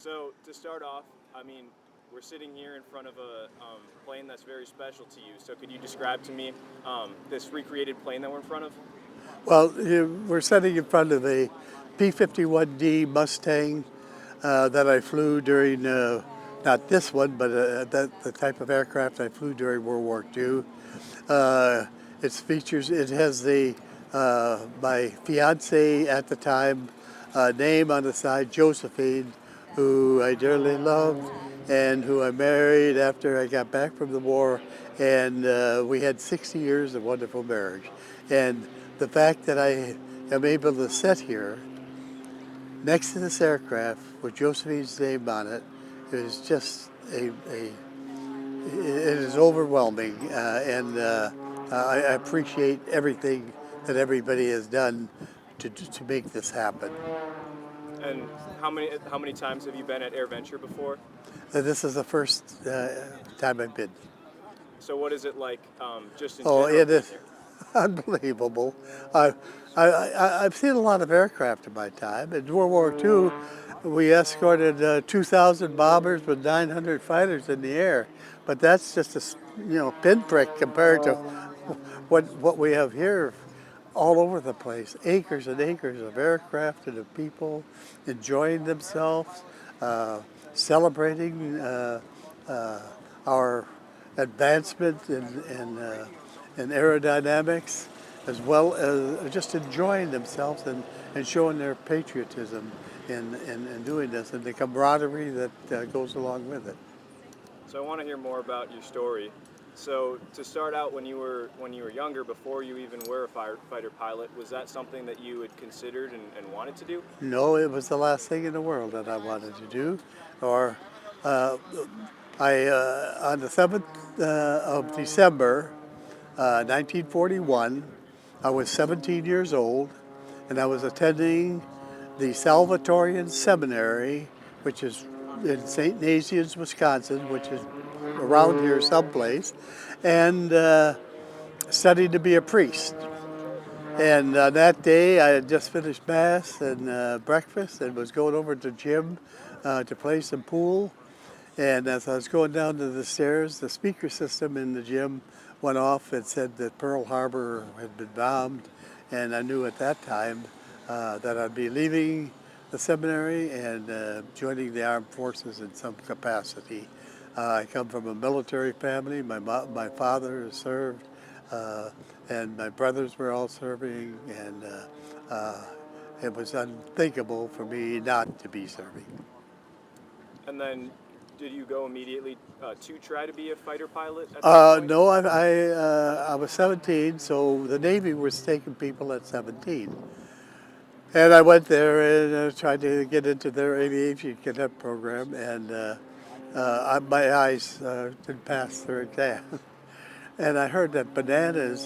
So to start off, I mean, we're sitting here in front of a plane that's very special to you. So could you describe to me this recreated plane that we're in front of? Well, we're sitting in front of a P-51D Mustang that I flew during, not this one, but the type of aircraft I flew during World War II. Its features, it has my fiance at the time name on the side, Josephine, who I dearly loved and who I married after I got back from the war. And we had 60 years of wonderful marriage. And the fact that I am able to sit here next to this aircraft with Josephine's name on it is just it is overwhelming, and I appreciate everything that everybody has done to make this happen. And how many times have you been at AirVenture before? This is the first time I've been. So what is it like just in Oh, general it being is here? unbelievable. I've seen a lot of aircraft in my time. In World War II, we escorted 2,000 bombers with 900 fighters in the air. But that's just a pinprick compared to what we have here all over the place. Acres and acres of aircraft and of people enjoying themselves, celebrating our advancement in aerodynamics, as well as just enjoying themselves and showing their patriotism in doing this and the camaraderie that goes along with it. So I want to hear more about your story. So to start out, when you were younger, before you even were a fighter pilot, was that something that you had considered and wanted to do? No, it was the last thing in the world that I wanted to do. Or uh, on the 7th of December, 1941, I was 17 years old, and I was attending the Salvatorian Seminary, which is in St. Nazianz, Wisconsin, which is around here someplace, and studying to be a priest. And that day, I had just finished Mass and breakfast and was going over to the gym to play some pool. And as I was going down to the stairs, the speaker system in the gym went off and said that Pearl Harbor had been bombed. And I knew at that time that I'd be leaving the seminary and joining the armed forces in some capacity. I come from a military family. My father has served, and my brothers were all serving, and it was unthinkable for me not to be serving. And then did you go immediately to try to be a fighter pilot at that point? No, I was 17, so the Navy was taking people at 17. And I went there and tried to get into their aviation cadet program, and my eyes didn't pass their exam. And I heard that bananas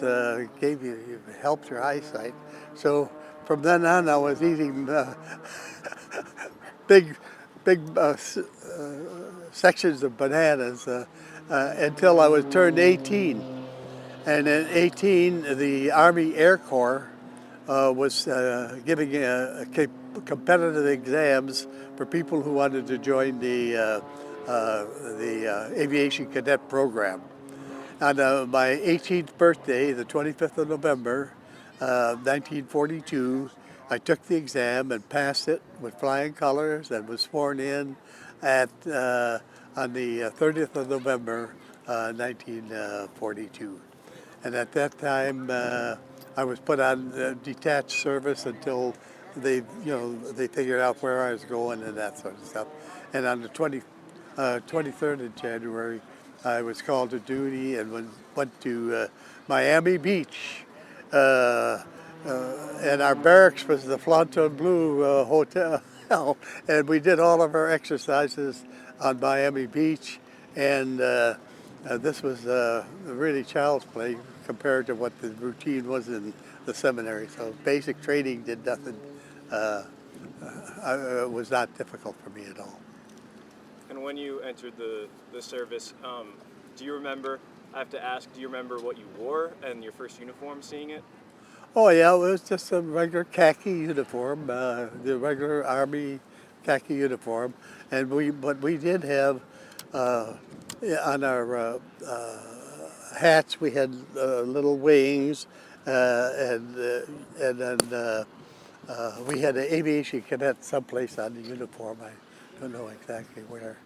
helped your eyesight. So from then on, I was eating big, big sections of bananas until I was turned 18. And at 18, the Army Air Corps was giving competitive exams for people who wanted to join the aviation cadet program. On my 18th birthday, the 25th of November, 1942, I took the exam and passed it with flying colors and was sworn in on the 30th of November, 1942. And at that time, I was put on detached service until they figured out where I was going and that sort of stuff. And on the 23rd of January, I was called to duty and went to Miami Beach. And our barracks was the Fontainebleau Hotel. And we did all of our exercises on Miami Beach. And this was really child's play compared to what the routine was in the seminary. So basic training did nothing. It was not difficult for me at all. And when you entered the service, do you remember, I have to ask, do you remember what you wore and your first uniform, seeing it? Oh yeah, it was just a regular khaki uniform, the regular Army khaki uniform, and but we did have on our hats we had little wings, and then we had an aviation cadet someplace on the uniform. I don't know exactly where.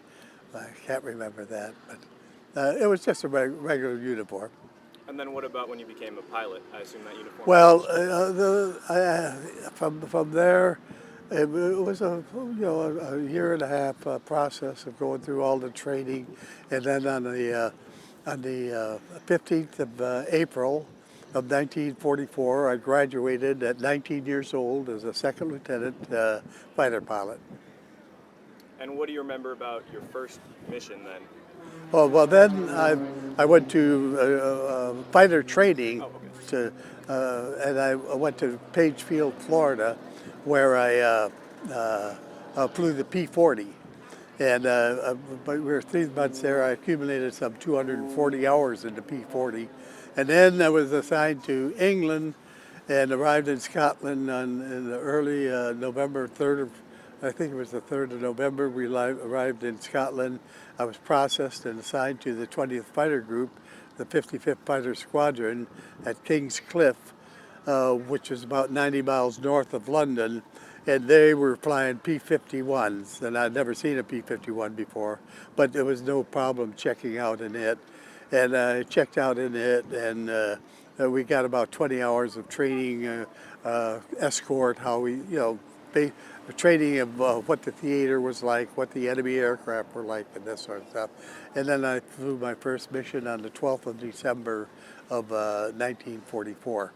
I can't remember that, but it was just a regular uniform. And then what about when you became a pilot? I assume that uniform. Well, from there, it was a year and a half process of going through all the training, and then on the 15th of April of 1944, I graduated at 19 years old as a second lieutenant fighter pilot. And what do you remember about your first mission then? Oh, well, then I went to fighter training, and I went to Page Field, Florida, where I flew the P-40. And but we were 3 months there. I accumulated some 240 hours in the P-40. And then I was assigned to England and arrived in Scotland in the early November 3rd. I think it was the 3rd of November. We arrived in Scotland. I was processed and assigned to the 20th Fighter Group, the 55th Fighter Squadron at King's Cliff, which is about 90 miles north of London. And they were flying P-51s, and I'd never seen a P-51 before, but there was no problem checking out in it. And I checked out in it, and we got about 20 hours of training, escort, how we, the training of what the theater was like, what the enemy aircraft were like, and this sort of stuff. And then I flew my first mission on the 12th of December of 1944.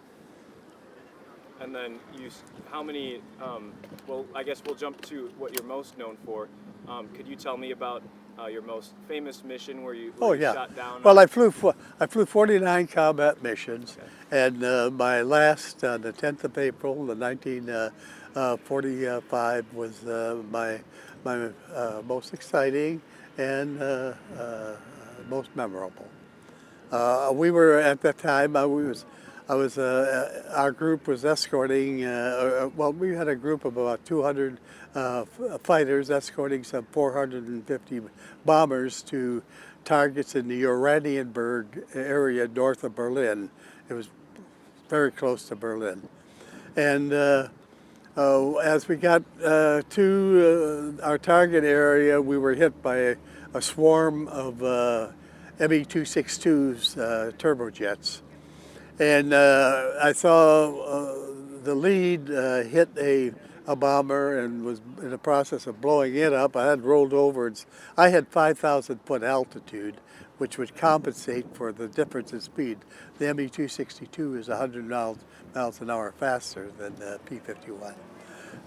And then how many, well, I guess we'll jump to what you're most known for. Could you tell me about your most famous mission where you shot down? Well, I flew 49 combat missions, and my last, on the 10th of April, the 1945, was my most exciting and most memorable. We were at that time. Our group was escorting. We had a group of about 200 fighters escorting some 450 bombers to targets in the Oranienburg area north of Berlin. It was very close to Berlin, and as we got to our target area, we were hit by a swarm of Me-262s, turbojets. And I saw the lead hit a bomber and was in the process of blowing it up. I had rolled over. I had 5,000-foot altitude, which would compensate for the difference in speed. The Me-262 is 100 miles an hour faster than the P-51.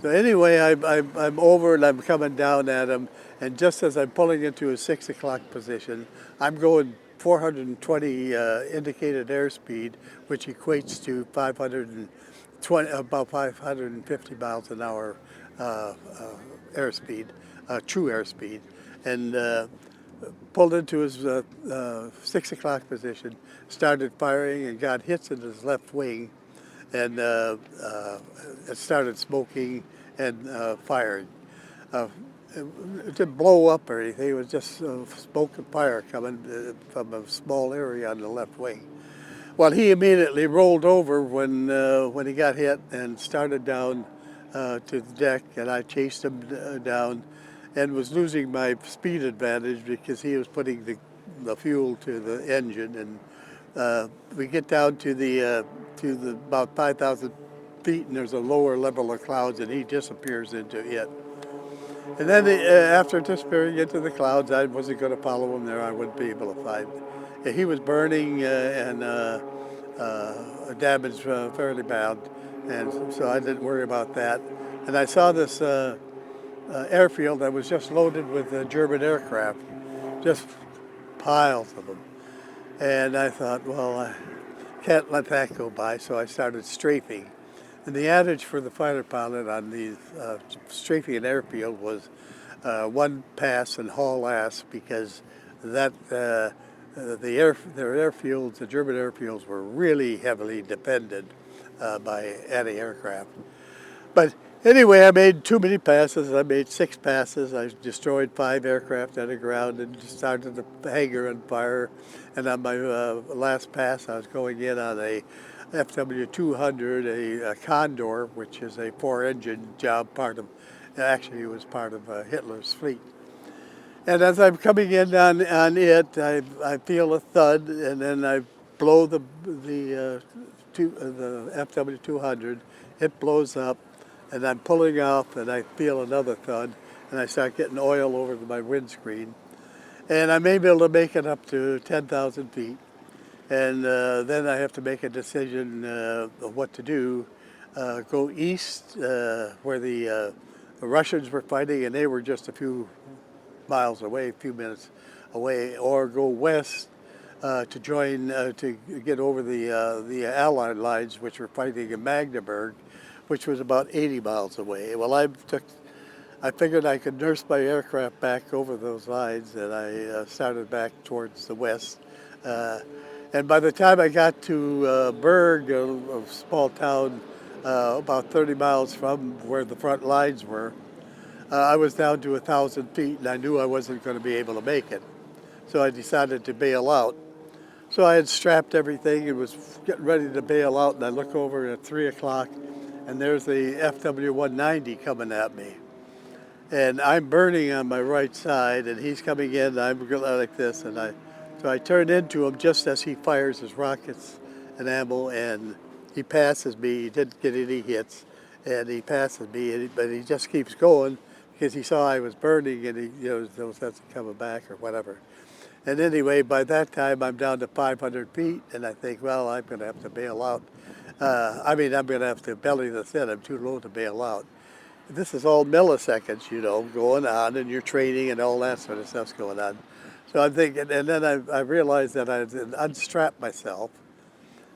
So anyway, I'm over and I'm coming down at him, and just as I'm pulling into a 6 o'clock position, I'm going 420 indicated airspeed, which equates to about 550 miles an hour airspeed, true airspeed, and pulled into his 6 o'clock position, started firing and got hits in his left wing, and it started smoking and firing. It didn't blow up or anything. It was just smoke and fire coming from a small area on the left wing. Well, he immediately rolled over when he got hit and started down to the deck, and I chased him down and was losing my speed advantage because he was putting the fuel to the engine. And we get down to the about 5,000 feet, and there's a lower level of clouds, and he disappears into it. And then after disappearing into the clouds, I wasn't going to follow him there. I wouldn't be able to find him. He was burning and damaged fairly bad, and so I didn't worry about that. And I saw this airfield that was just loaded with German aircraft, just piles of them. And I thought, well, I can't let that go by, so I started strafing. And the adage for the fighter pilot on these strafing an airfield was one pass and haul ass, because that their airfields, the German airfields, were really heavily defended by anti-aircraft. But Anyway, I made too many passes. I made 6 passes. I destroyed 5 aircraft on the ground and started the hangar on fire. And on my last pass, I was going in on a FW-200, a Condor, which is a 4-engine job, actually it was part of Hitler's fleet. And as I'm coming in on it, I feel a thud, and then I blow the FW-200. It blows up, and I'm pulling off, and I feel another thud, and I start getting oil over my windscreen. And I'm able to make it up to 10,000 feet. And then I have to make a decision of what to do. Go east, where the Russians were fighting, and they were just a few miles away, a few minutes away, or go west to join, to get over the Allied lines, which were fighting in Magdeburg, which was about 80 miles away. Well, I figured I could nurse my aircraft back over those lines, and I started back towards the west. And by the time I got to Berg, a small town about 30 miles from where the front lines were, I was down to 1,000 feet, and I knew I wasn't going to be able to make it. So I decided to bail out. So I had strapped everything and was getting ready to bail out, and I look over at 3 o'clock, and there's the FW-190 coming at me. And I'm burning on my right side, and he's coming in, and I'm going like this, and so I turn into him just as he fires his rockets and ammo, and he passes me. He didn't get any hits, and he passes me, but he just keeps going because he saw I was burning, and he, no sense in coming back or whatever. And anyway, by that time, I'm down to 500 feet, and I think, well, I'm going to have to bail out. I'm going to have to belly this in. I'm too low to bail out. This is all milliseconds, going on, and you're training and all that sort of stuff's going on. So I'm thinking, and then I realized that I unstrapped myself,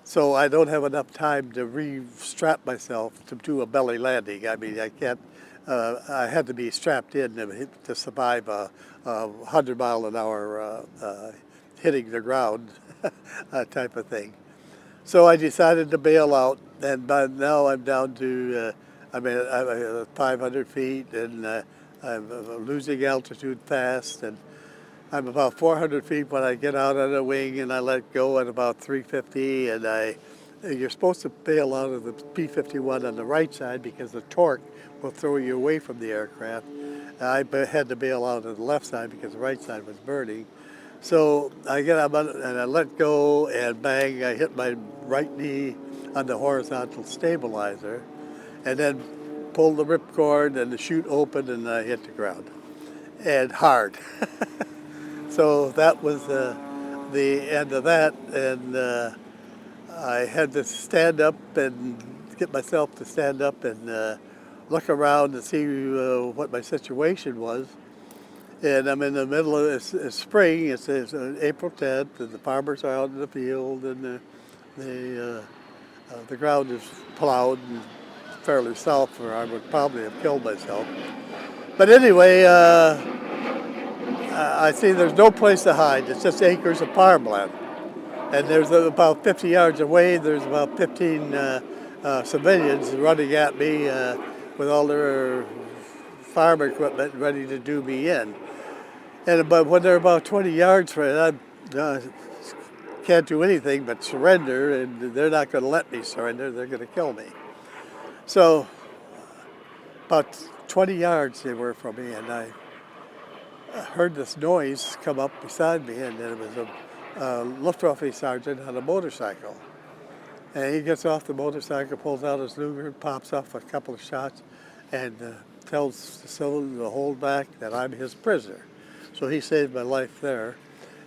so I don't have enough time to re-strap myself to do a belly landing. I can't. I had to be strapped in to survive a 100-mile-an-hour hitting the ground type of thing. So I decided to bail out, and by now I'm down to, I'm 500 feet, and I'm losing altitude fast, and I'm about 400 feet when I get out on a wing, and I let go at about 350, and you're supposed to bail out of the P-51 on the right side because the torque will throw you away from the aircraft. I had to bail out on the left side because the right side was burning. So I get up and I let go, and bang, I hit my right knee on the horizontal stabilizer, and then pulled the ripcord, and the chute opened, and I hit the ground, and hard. So that was the end of that, and I had to stand up and get myself to stand up and look around to see what my situation was. And I'm in the middle of it's spring. It's April 10th, and the farmers are out in the field, and the ground is plowed and fairly soft, or I would probably have killed myself. But anyway, I see there's no place to hide. It's just acres of farmland. And there's about 50 yards away, there's about 15 civilians running at me with all their farm equipment ready to do me in. But when they're about 20 yards from it, I can't do anything but surrender, and they're not going to let me surrender. They're going to kill me. So about 20 yards they were from me, and I heard this noise come up beside me, and it was a Luftwaffe sergeant on a motorcycle. And he gets off the motorcycle, pulls out his Luger, pops off a couple of shots, and tells the civilian to hold back, that I'm his prisoner. So he saved my life there.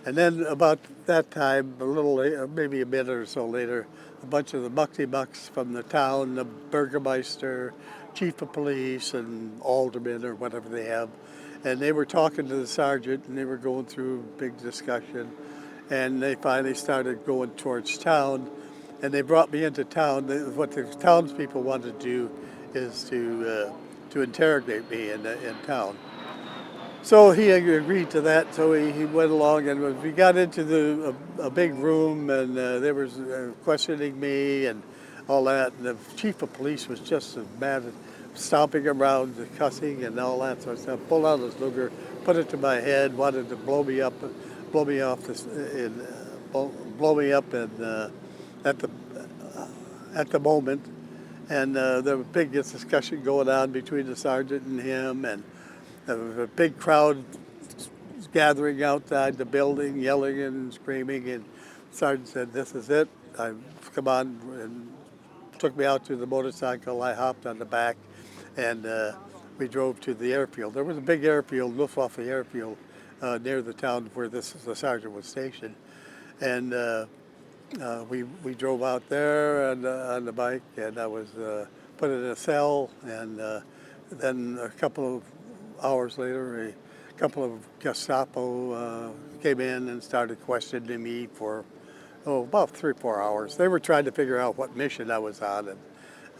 And then about that time, a little later, maybe a minute or so later, a bunch of the mucky-mucks from the town, the burgermeister, chief of police, and aldermen or whatever they have, and they were talking to the sergeant, and they were going through a big discussion, and they finally started going towards town, and they brought me into town. What the townspeople wanted to do is to interrogate me in town. So he agreed to that, so he went along, and we got into a big room, and they were questioning me and all that, and the chief of police was just as mad stomping around, cussing and all that sort of stuff. Pulled out his Luger, put it to my head, wanted to blow me up, blow me off this, blow me up at the moment. And there was a big discussion going on between the sergeant and him, and there was a big crowd gathering outside the building, yelling and screaming. And the sergeant said, "This is it. Come on," and took me out to the motorcycle. I hopped on the back, and we drove to the airfield. There was a big airfield, Luftwaffe airfield, near the town where the sergeant was stationed. And we drove out there on the bike, and I was put in a cell. And then a couple of hours later, a couple of Gestapo came in and started questioning me for about 3 or 4 hours. They were trying to figure out what mission I was on, and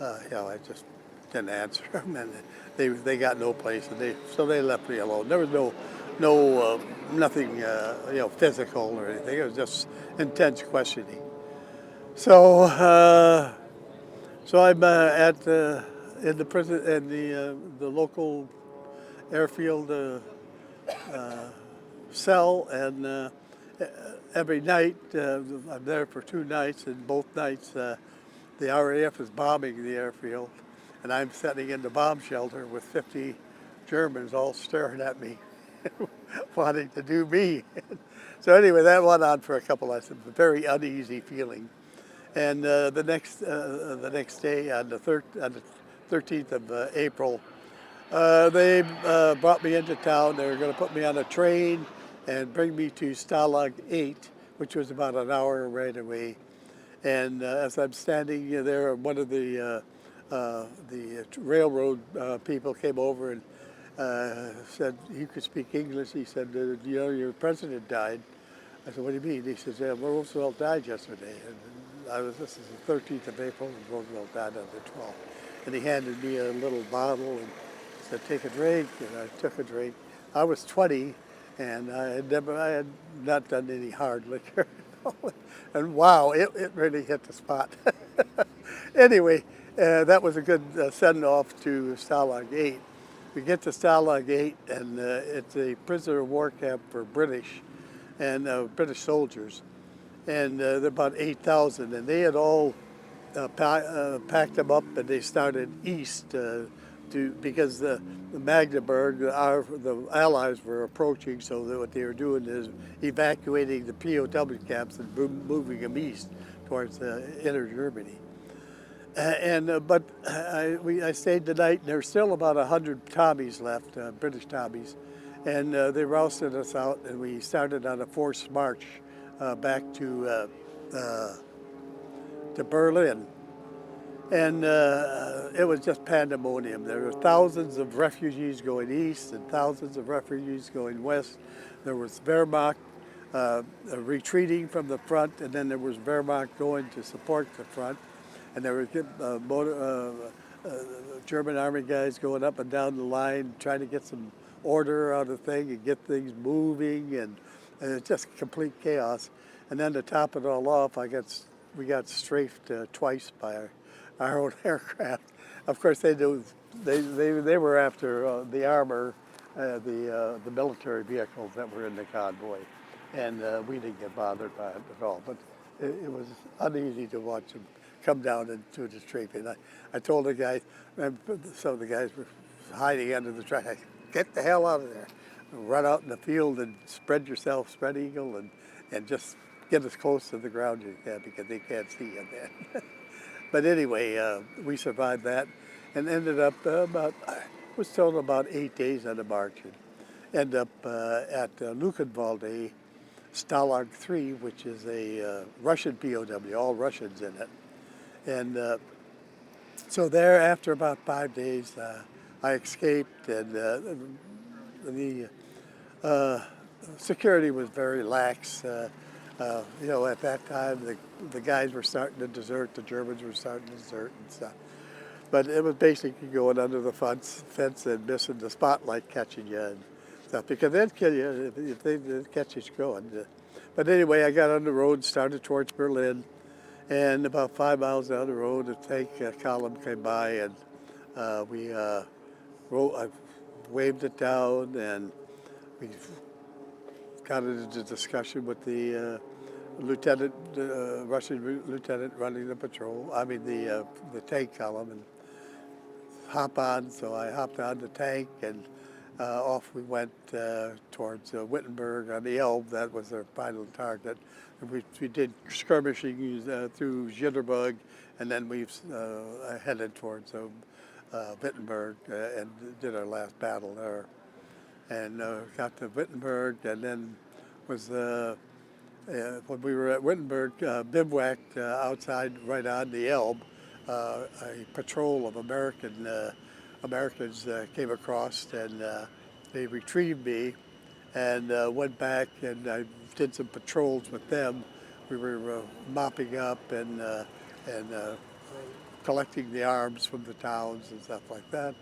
I just didn't answer them, and they got no place, and so they left me alone. There was nothing physical or anything. It was just intense questioning. So I'm in the prison, in the local airfield cell, and every night I'm there for 2 nights, and both nights the RAF is bombing the airfield, and I'm sitting in the bomb shelter with 50 Germans all staring at me, wanting to do me. So anyway, that went on for a couple of nights. A very uneasy feeling. And the next day, on the 13th of April, they brought me into town. They were going to put me on a train and bring me to Stalag 8, which was about an hour right away. And as I'm standing there, one of the railroad people came over and said he could speak English. He said, your president died. I said, what do you mean? He says, yeah, Roosevelt died yesterday. And this is the 13th of April, and Roosevelt died on the 12th. And he handed me a little bottle and said, take a drink. And I took a drink. I was 20, and I had not done any hard liquor. And wow, it really hit the spot. Anyway, that was a good send-off to Stalag 8. We get to Stalag 8, and it's a prisoner of war camp for British soldiers. And there are about 8,000, and they had all packed them up, and they started east because the Magdeburg, the Allies were approaching, so that what they were doing is evacuating the POW camps and moving them east towards inner Germany. But I stayed the night, and there's still about 100 Tommies left, British Tommies, and they rousted us out, and we started on a forced march back to Berlin. And it was just pandemonium. There were thousands of refugees going east and thousands of refugees going west. There was Wehrmacht retreating from the front, and then there was Wehrmacht going to support the front. And there were German army guys going up and down the line trying to get some order out of the thing and get things moving, and it's just complete chaos. And then to top it all off, we got strafed twice by our own aircraft. Of course, they were after the armor, the military vehicles that were in the convoy, and we didn't get bothered by it at all. But it was uneasy to watch them come down into the strafing. I told the guys, some of the guys were hiding under the track. Get the hell out of there! Run out in the field and spread yourself, spread eagle, and just get as close to the ground as you can, because they can't see you then. But anyway, we survived that and ended up was told about 8 days on the march, and ended up at Luckenwalde, Stalag 3, which is a Russian POW, all Russians in it. And so there, after about 5 days, I escaped, and the security was very lax. At that time, the guys were starting to desert, the Germans were starting to desert and stuff. But it was basically going under the fence and missing the spotlight, catching you and stuff, because they'd kill you if they didn't catch you going. But anyway, I got on the road, started towards Berlin, and about 5 miles down the road, a tank column came by, and I waved it down, and we got into discussion with the lieutenant, Russian lieutenant running the patrol. I mean the tank column, and hop on. So I hopped on the tank, and off we went towards Wittenberg on the Elbe. That was our final target. We did skirmishing through Jitterbug, and then we headed towards Wittenberg and did our last battle there. And got to Wittenberg, and then was when we were at Wittenberg, bivouacked outside right on the Elbe. A patrol of Americans came across, and they retrieved me, and went back, and I did some patrols with them. We were mopping up and collecting the arms from the towns and stuff like that,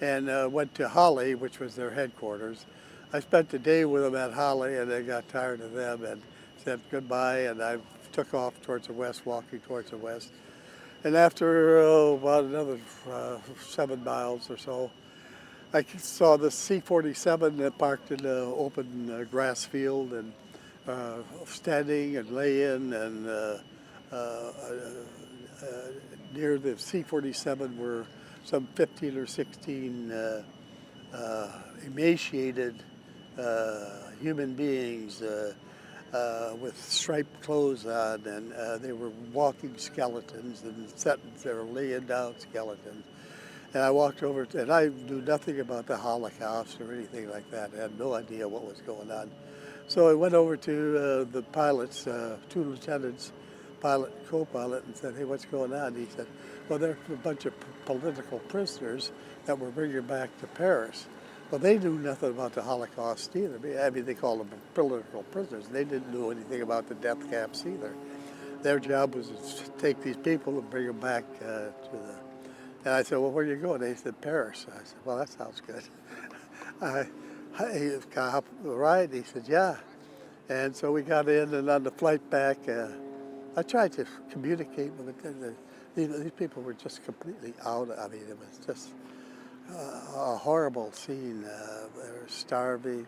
and went to Halle, which was their headquarters. I spent the day with them at Halle, and I got tired of them and said goodbye, and I took off towards the west, walking towards the west. And after about another 7 miles or so, I saw the C-47 parked in an open grass field, and standing and laying, and near the C-47 were some 15 or 16 emaciated human beings with striped clothes on, and they were walking skeletons, and they were laying down skeletons. And I walked over, and I knew nothing about the Holocaust or anything like that. I had no idea what was going on. So I went over to the pilots, 2 lieutenants, pilot, co-pilot, and said, "Hey, what's going on?" He said, "Well, they're a bunch of political prisoners that we're bringing back to Paris." Well, they knew nothing about the Holocaust either. I mean, they called them political prisoners. They didn't know anything about the death camps either. Their job was to take these people and bring them back to the... And I said, "Well, where are you going?" They said, "Paris." I said, "Well, that sounds good." He got right. He said, "Yeah." And so we got in, and on the flight back, I tried to communicate with them. These people were just completely out. I mean, it was just a horrible scene. They were starving.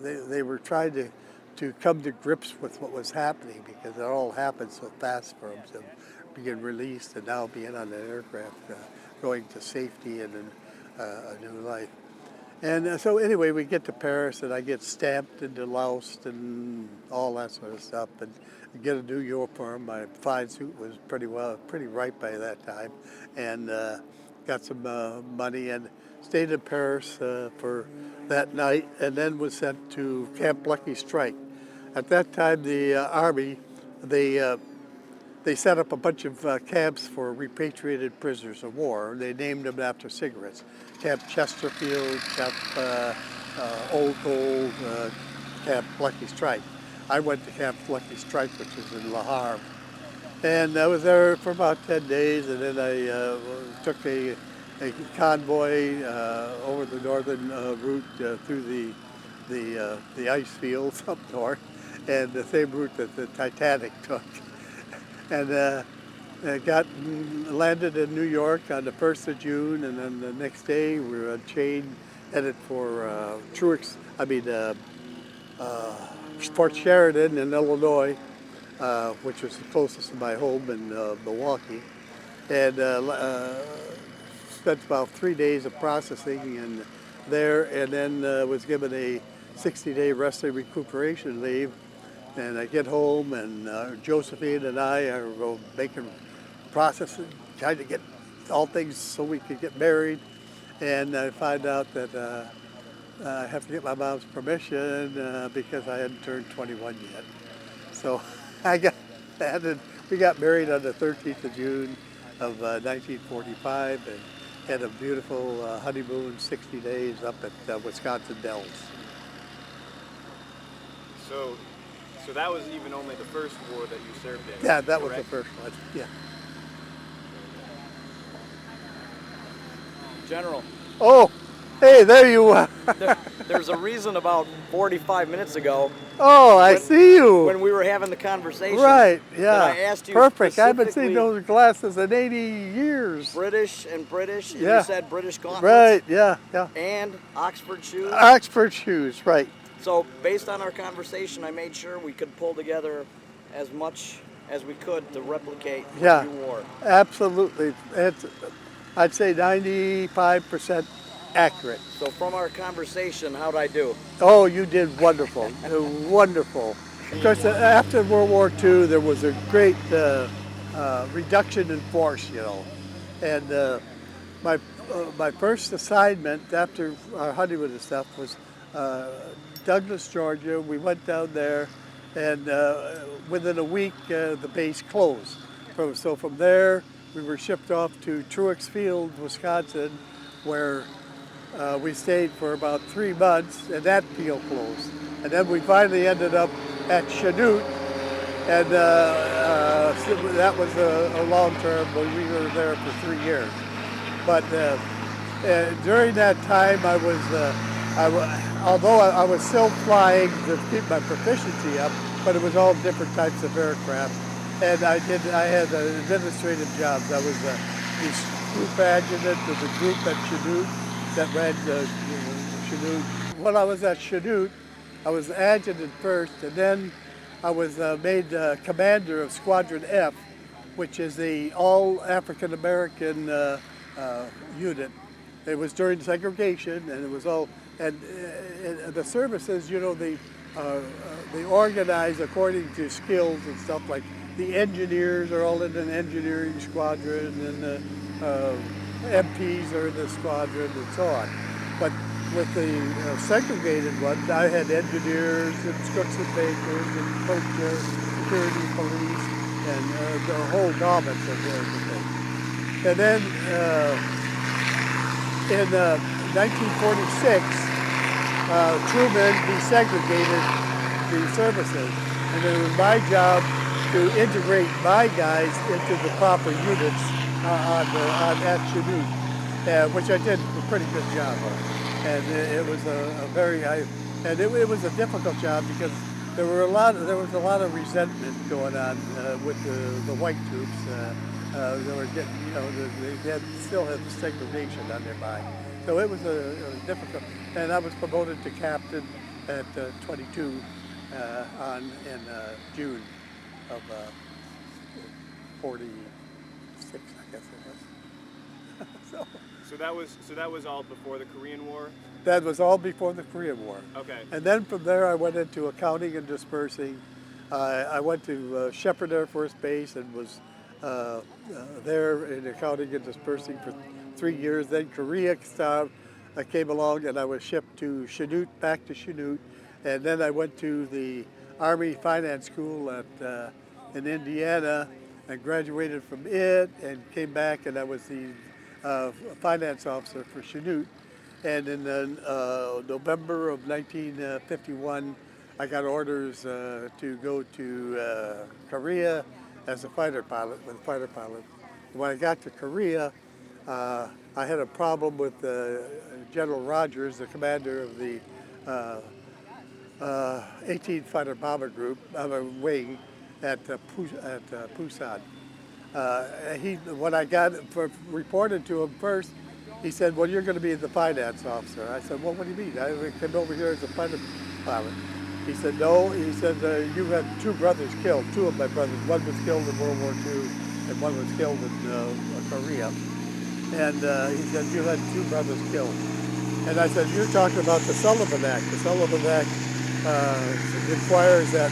They were trying to come to grips with what was happening, because it all happened so fast for them to being released and now being on an aircraft, going to safety and a new life. And so anyway, we get to Paris, and I get stamped into Laos and all that sort of stuff, and get a new uniform. My fine suit was pretty ripe by that time, and got some money and stayed in Paris for that night, and then was sent to Camp Lucky Strike. At that time, the Army, they set up a bunch of camps for repatriated prisoners of war. They named them after cigarettes. Camp Chesterfield, Camp Old Gold, Camp Lucky Strike. I went to Camp Lucky Strike, which is in Le Havre. And I was there for about 10 days, and then I took a convoy over the northern route through the ice fields up north, and the same route that the Titanic took. And landed in New York on the 1st of June, and then the next day we were on chain headed for Fort Sheridan in Illinois, which was the closest to my home in Milwaukee, and spent about 3 days of processing and then was given a 60-day rest and recuperation leave. And I get home, and Josephine and I are making processing, trying to get all things so we could get married. And I find out that I have to get my mom's permission because I hadn't turned 21 yet. So we got married on the 13th of June of 1945, and had a beautiful honeymoon, 60 days up at Wisconsin Dells. So that was even only the first war that you served in? Yeah, that was the first one, yeah. General. Oh, hey, there you are. there's a reason about 45 minutes ago. Oh, I see you. When we were having the conversation. Right, yeah. That I asked you perfect. I haven't seen specifically those glasses in 80 years. British, and Yeah. you said British gauntlets. Right, yeah, yeah. And Oxford shoes. Oxford shoes, right. So based on our conversation, I made sure we could pull together as much as we could to replicate what you wore. Absolutely. I'd say 95% accurate. So from our conversation, how'd I do? Oh, you did wonderful. Wonderful. Of course, after World War II, there was a great reduction in force, you know. And my first assignment after our honeymoon and stuff was Douglas, Georgia. We went down there, and within a week, the base closed. So from there, we were shipped off to Truex Field, Wisconsin, where we stayed for about 3 months, and that field closed. And then we finally ended up at Chanute, and that was a long term, but we were there for 3 years. But during that time, although I was still flying to keep my proficiency up, but it was all different types of aircraft. And I had administrative jobs. I was the group adjutant of the group at Chanute that ran Chanute. When I was at Chanute, I was adjutant first, and then I was made commander of Squadron F, which is the all African American unit. It was during segregation, and it was all, and the services, you know, they organize according to skills and stuff. Like the engineers are all in an engineering squadron, and the MPs are in the squadron, and so on. But with the segregated ones, I had engineers and cooks and bakers and security police and the whole gamut of everything. And then in 1946, Truman desegregated the services, and it was my job to integrate my guys into the proper units at Chanute, which I did a pretty good job of. And it was it was a difficult job because there was a lot of resentment going on with the white troops. They were getting, you know, they still had the segregation on their mind. So it was a difficult. And I was promoted to captain at 22 in June of 46, I guess it was. So that was all before the Korean War? That was all before the Korean War. Okay. And then from there I went into accounting and dispersing. I went to Shepherd Air Force Base and was there in accounting and dispersing for 3 years. Then Korea came along, and I was shipped to Chanute, back to Chanute. And then I went to the Army Finance School in Indiana and graduated from it and came back, and I was the finance officer for Chanute. And in November of 1951, I got orders to go to Korea as a fighter pilot, When I got to Korea, I had a problem with General Rogers, the commander of the 18th Fighter Bomber Group, wing at Pusan. When I reported to him first, he said, "Well, you're going to be the finance officer." I said, "Well, what do you mean? I came over here as a fighter pilot." He said, "No." He said, "You had 2 brothers killed, 2 of my brothers. One was killed in World War II, and one was killed in Korea." And he said, "You had 2 brothers killed." And I said, "You're talking about the Sullivan Act. The Sullivan Act requires that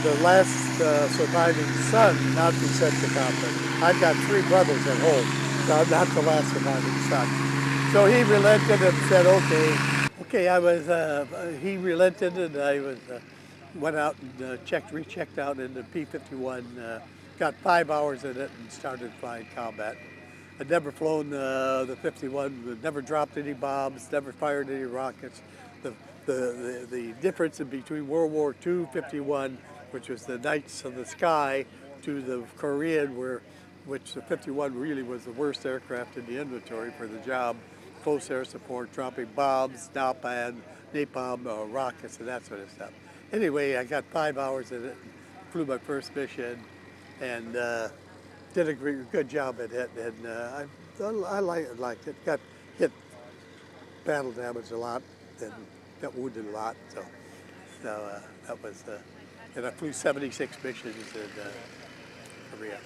the last surviving son not be sent to combat. I've got 3 brothers at home, so I'm not the last surviving son." So he relented and said, "Okay." He relented, and I went out and rechecked out in the P-51, got 5 hours in it, and started flying combat. I'd never flown the 51, never dropped any bombs, never fired any rockets. The difference in between World War II 51, which was the Knights of the Sky, to the Korean, which the 51 really was the worst aircraft in the inventory for the job, close air support, dropping bombs, napalm, rockets, and that sort of stuff. Anyway, I got 5 hours in it, flew my first mission, and did a good job at it. And I liked it. Got hit, battle damage a lot, and got wounded a lot. So that was, and I flew 76 missions in Korea.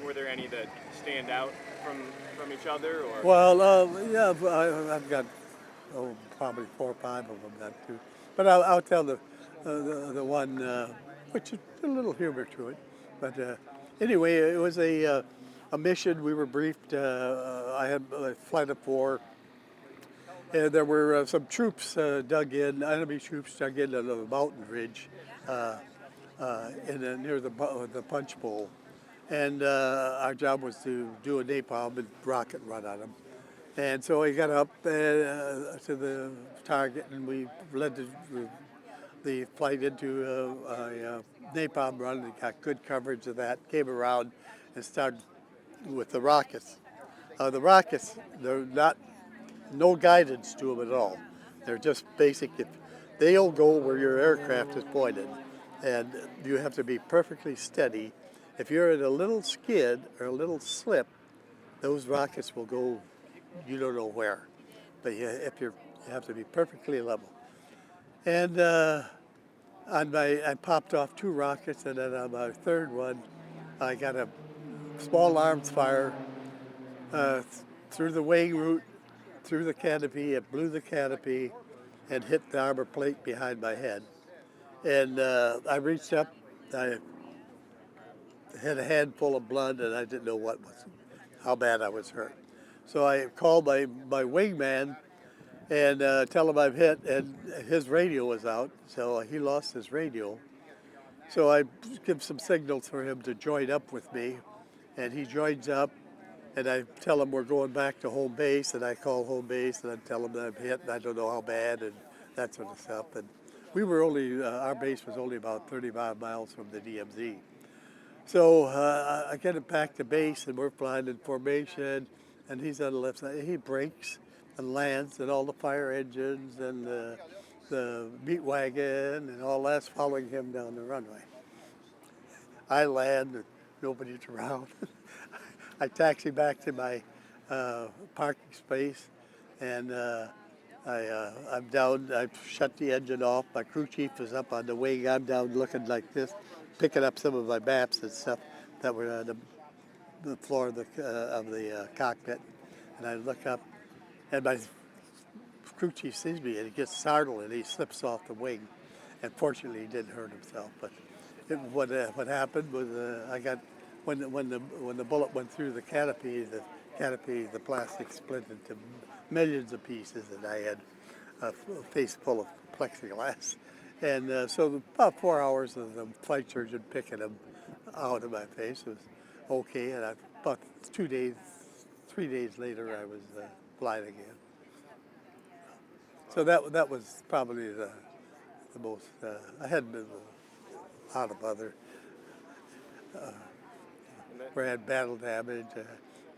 Were there any that stand out from each other, or? Well, yeah, I've got probably 4 or 5 of them then too. But I'll tell the one which is a little humor to it. But anyway, it was a mission. We were briefed. I had a flight of 4. And there were some troops enemy troops dug in on the mountain ridge near the punch bowl. And our job was to do a napalm and rocket run on them. And so we got up to the target, and we led the flight into a napalm run and got good coverage of that. Came around and started with the rockets. The rockets, they're no guidance to them at all. They're just basic. They'll go where your aircraft is pointed, and you have to be perfectly steady. If you're in a little skid or a little slip, those rockets will go, you don't know where. But you have to be perfectly level. And I popped off 2 rockets, and then on my third one, I got a small arms fire through the wing root, through the canopy. It blew the canopy and hit the armor plate behind my head. And I reached up, I had a handful of blood, and I didn't know how bad I was hurt. So I called my wingman and tell him I'm hit, and his radio was out, so he lost his radio. So I give some signals for him to join up with me, and he joins up, and I tell him we're going back to home base, and I call home base, and I tell him that I'm hit, and I don't know how bad, and that sort of stuff. And we were our base was only about 35 miles from the DMZ. So I get him back to base, and we're flying in formation, and he's on the left side. He brakes and lands, and all the fire engines and the meat wagon and all that's following him down the runway. I land, and nobody's around. I taxi back to my parking space, and I'm down. I shut the engine off. My crew chief is up on the wing. I'm down looking like this, picking up some of my maps and stuff that were on the floor of the cockpit. And I look up, and my crew chief sees me, and he gets startled, and he slips off the wing. And fortunately, he didn't hurt himself. But what happened was I got when the bullet went through the canopy, the plastic split into millions of pieces, and I had a face full of plexiglass. And so about 4 hours of the flight surgeon picking him out of my face was okay. And about 3 days later, I was flying again. So that was probably the most. I had a lot of other where I had battle damage.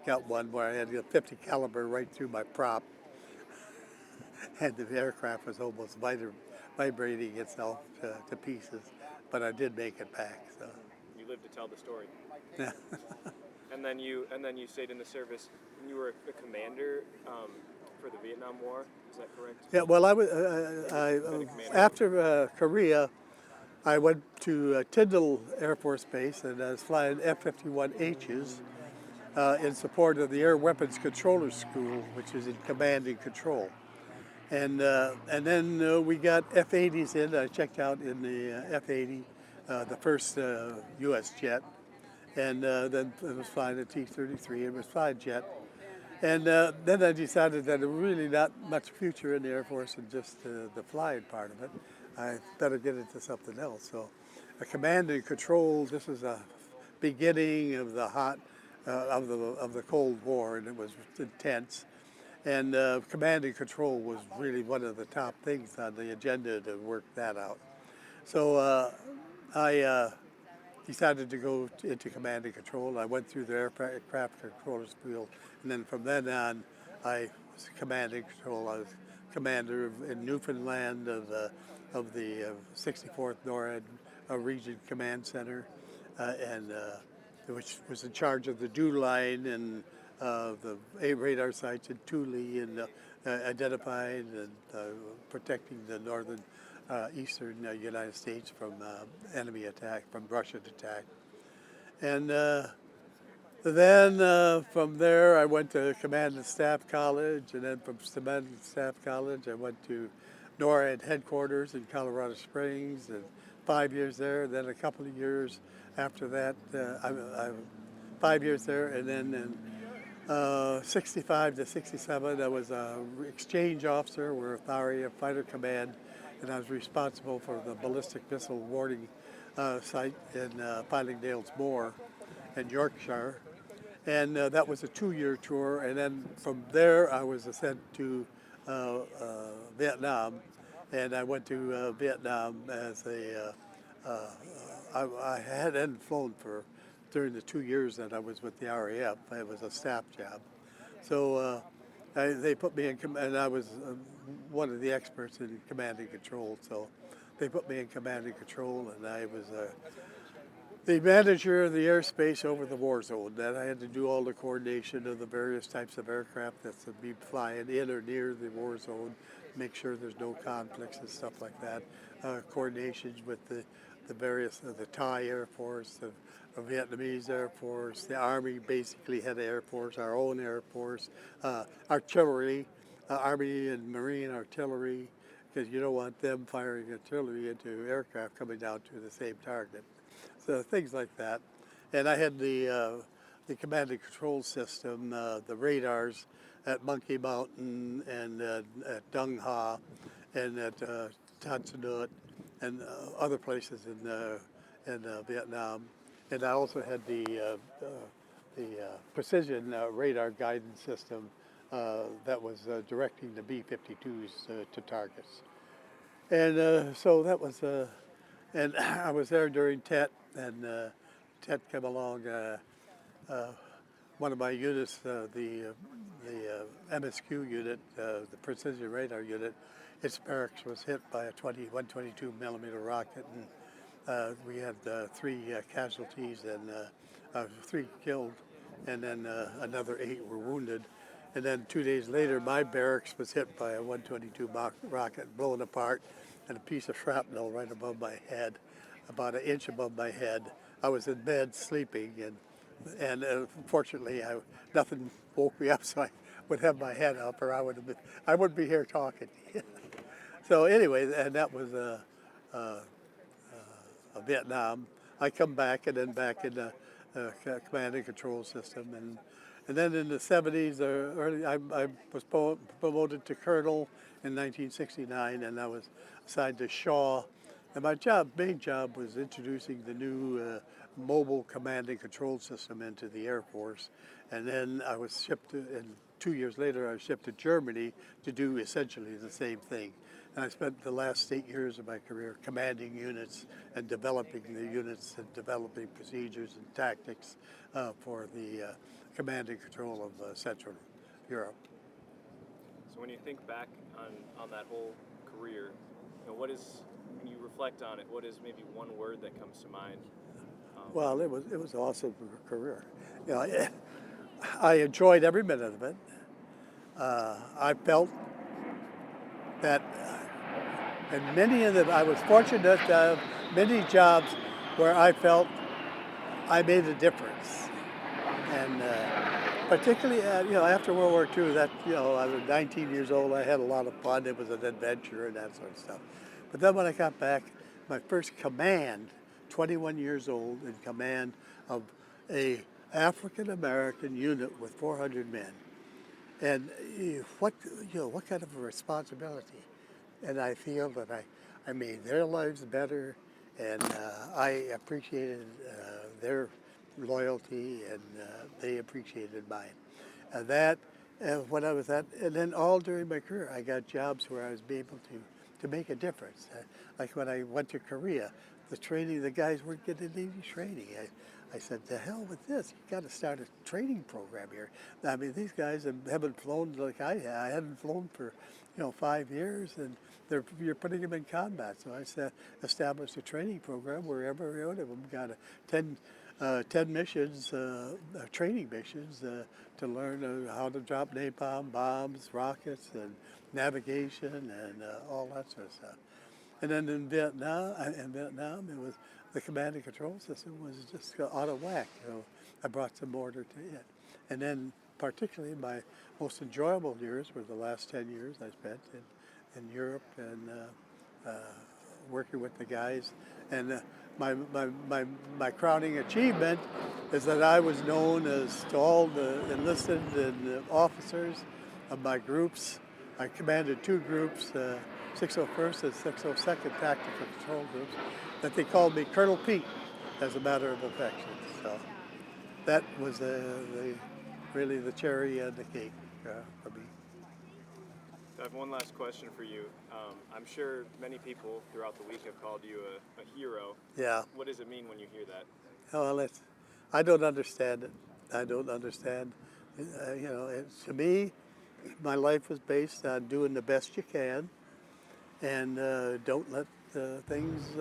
Got one where I had a 50 caliber right through my prop, and the aircraft was almost vibrating itself to pieces, but I did make it back. So you lived to tell the story. Yeah. And then you stayed in the service. You were a commander for the Vietnam War. Is that correct? Yeah. Well, I was after Korea, I went to Tyndall Air Force Base, and I was flying F-51Hs in support of the Air Weapons Controller School, which is in command and control. And then we got F-80s in. I checked out in the F-80, the first U.S. jet, and then I was flying a T-33. It was flying jet. And then I decided that there was really not much future in the Air Force and just the flying part of it. I better get into something else. So a command and control, this is a beginning of the of the Cold War, and it was intense. And command and control was really one of the top things on the agenda to work that out. So I decided to go into command and control. I went through the aircraft controller school, and then from then on, I was command and control. I was commander in Newfoundland of the 64th NORAD Region Command Center, which was in charge of the DEW line and the 8 radar sites in Thule and identifying and protecting the northern eastern United States from enemy attack, from Russian attack. And then from there I went to Command and Staff College, and then from Command and Staff College I went to NORAD headquarters in Colorado Springs, and 5 years there. Then a couple of years after that, 5 years there, and then in 65 to 67 I was an exchange officer with ARIA Fighter Command, and I was responsible for the ballistic missile warning site in Pilingdale's Moor in Yorkshire. And that was a 2-year tour, and then from there I was sent to Vietnam, and I went to Vietnam as I hadn't flown during the 2 years that I was with the RAF. It was a staff job. So they put me in command, and I was one of the experts in command and control, so they put me in command and control, and I was the manager of the airspace over the war zone. That I had to do all the coordination of the various types of aircraft that would be flying in or near the war zone, make sure there's no conflicts and stuff like that. Coordinations with the various, the Thai Air Force, the Vietnamese Air Force, the Army basically had Air Force, our own Air Force, artillery, Army and Marine artillery, because you don't want them firing artillery into aircraft coming down to the same target. So things like that. And I had the command and control system, the radars at Monkey Mountain and at Dung Ha and at Tan Son Nhut and other places in Vietnam. And I also had the precision radar guidance system that was directing the B-52s to targets. And so that was, and I was there during TET, and TET came along. One of my units, the MSQ unit, the precision radar unit, its barracks was hit by a 122 millimeter rocket, and we had 3 casualties and 3 killed, and then another 8 were wounded. And then 2 days later, my barracks was hit by a 122 rocket, blown apart, and a piece of shrapnel right above my head, about 1 inch above my head. I was in bed sleeping, and fortunately, nothing woke me up, so I would have my head up, or I wouldn't be here talking. So anyway, and that was Vietnam. I come back, and then back in the command and control system, and then in the 70s, I was promoted to colonel in 1969, and I was assigned to Shaw. And my main job was introducing the new mobile command and control system into the Air Force. And then I was shipped, and 2 years later, I was shipped to Germany to do essentially the same thing. And I spent the last 8 years of my career commanding units and developing the units and developing procedures and tactics for the command and control of Central Europe. So when you think back on that whole career, what is, when you reflect on it, what is maybe one word that comes to mind? Well, it was an awesome career. I enjoyed every minute of it. I felt that in many of them, I was fortunate to have many jobs where I felt I made a difference. And particularly, after World War II, I was 19 years old. I had a lot of fun. It was an adventure and that sort of stuff. But then when I got back, my first command, 21 years old, in command of a African-American unit with 400 men. And what kind of a responsibility. And I feel that I made their lives better, and I appreciated their loyalty, and they appreciated mine. When I was and then all during my career, I got jobs where I was able to make a difference. Like when I went to Korea, the guys weren't getting any training. I said, "The hell with this! You got to start a training program here." I mean, these guys haven't flown like I had. I hadn't flown for, 5 years, and you're putting them in combat. So I said, established a training program where every one of them got 10 missions, training missions to learn how to drop napalm bombs, rockets, and navigation, and all that sort of stuff. And then in Vietnam, it was the command and control system was just out of whack. I brought some order to it. And then, particularly, my most enjoyable years were the last 10 years I spent in Europe and working with the guys. And my crowning achievement is that I was known as to all the enlisted and officers of my groups. I commanded 2 groups, 601st and 602nd Tactical Control Groups, that they called me Colonel Pete as a matter of affection. So that was really the cherry on the cake for me. I have one last question for you. I'm sure many people throughout the week have called you a hero. Yeah. What does it mean when you hear that? Well, I don't understand it. I don't understand. To me, my life was based on doing the best you can, and don't let things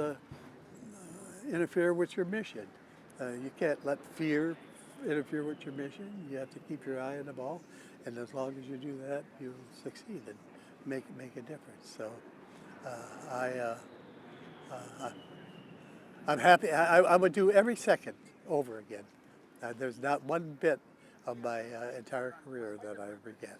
interfere with your mission. You can't let fear interfere with your mission. You have to keep your eye on the ball, and as long as you do that, you'll succeed and make a difference. So I'm happy. I would do every second over again. There's not one bit of my entire career that I regret.